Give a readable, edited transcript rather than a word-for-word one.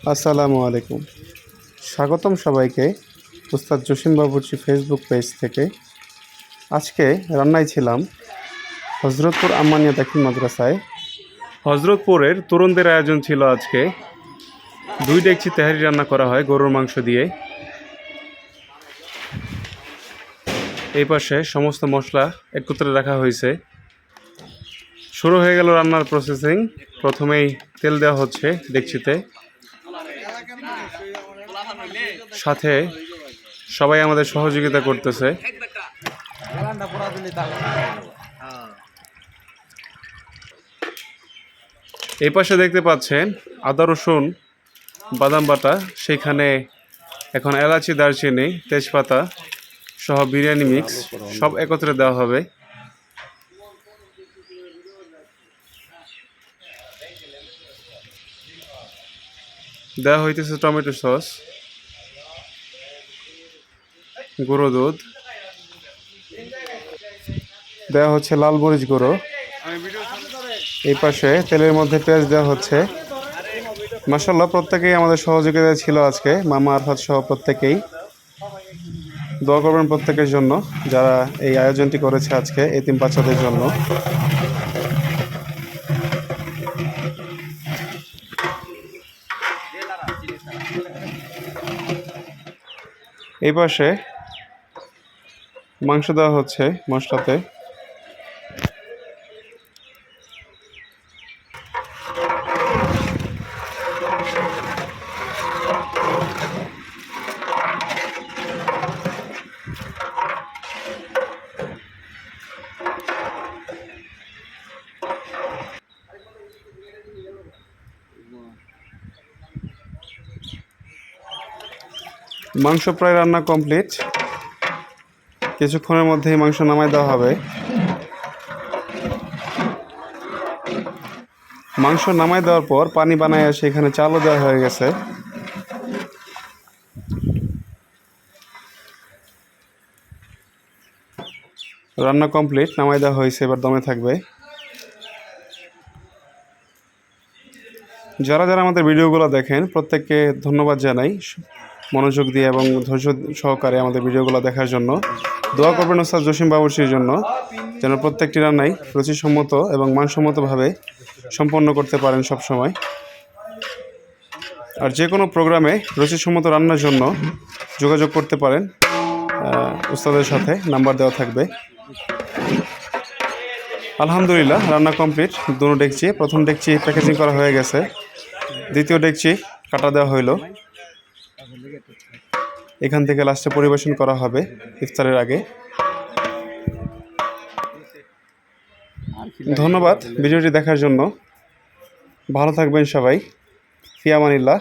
আসসালামু আলাইকুম। স্বাগতম সবাইকে উস্তাদ জসিম বাবুর্চি ফেসবুক পেজ থেকে। আজকে রান্নায় ছিলাম হজরতপুর আম্মানিয়া দাখিল মাদ্রাসায়। হজরতপুরের তরুণদের আয়োজন ছিল আজকে। 2 ডেকচি তেহারি রান্না করা হয় গরুর মাংস দিয়ে। এই পাশে সমস্ত মশলা একত্রে রাখা হয়েছে। শুরু হয়ে গেল রান্নার প্রসেসিং। প্রথমেই তেল দেওয়া হচ্ছে ডেকচিতে, সাথে সবাই আমাদের সহযোগিতা করতেছে। এই পাশে দেখতে পাচ্ছেন আদা রসুন বাদাম বাটা, সেখানে এখন এলাচি দারচিনি তেজপাতা সহ বিরিয়ানি মিক্স সব একত্রে দেওয়া হবে। দেওয়া হইতেছে টমেটো সস, গুঁড়ো দুধ, দেওয়া হচ্ছে লাল মরিচ গুঁড়ো। এই পাশে তেলের মধ্যে পেঁয়াজ দেওয়া হচ্ছে। মাশাআল্লাহ, প্রত্যেকেই আমাদের সহযোগিতা ছিল আজকে, মামা আরফাত সহ প্রত্যেকেই। দোয়া করবেন প্রত্যেকের জন্য যারা এই আয়োজনটি করেছে আজকে এতিম বাচ্চাদের জন্য। এই পাশে মাংস দেওয়া হচ্ছে মশলাতে। মাংস প্রায় রান্না কমপ্লিট। কিছুক্ষণের মধ্যেই মাংস নামায় দেওয়া হবে। মাংস নামায় দেওয়ার পর পানি বানায় সেখানে চালও দেওয়া হয়ে গেছে। রান্না কমপ্লিট, নামায় দেওয়া হয়েছে, এবার দমে থাকবে। যারা যারা আমাদের ভিডিওগুলো দেখেন প্রত্যেককে ধন্যবাদ জানাই মনোযোগ দিয়ে এবং ধৈর্য সহকারে আমাদের ভিডিওগুলো দেখার জন্য। দোয়া করবেন ওস্তাদ জসিম বাবুর্চির জন্য যেন প্রত্যেকটি রান্নাই রুচিসম্মত এবং মানসম্মতভাবে সম্পন্ন করতে পারেন সব সময়। আর যে কোনো প্রোগ্রামে রুচিসম্মত রান্নার জন্য যোগাযোগ করতে পারেন ওস্তাদের সাথে, নাম্বার দেওয়া থাকবে। আলহামদুলিল্লাহ, রান্না কমপ্লিট। দুটো ডেকচি, প্রথম ডেকচি প্যাকেজিং করা হয়ে গেছে, দ্বিতীয় ডেকচি কাটা দেওয়া হইল। এখান থেকে লাস্টে পরিবেশন করা হবে ইফতারের আগে। ধন্যবাদ ভিডিওটি দেখার জন্য। ভালো থাকবেন সবাই। ফি আমানিল্লাহ।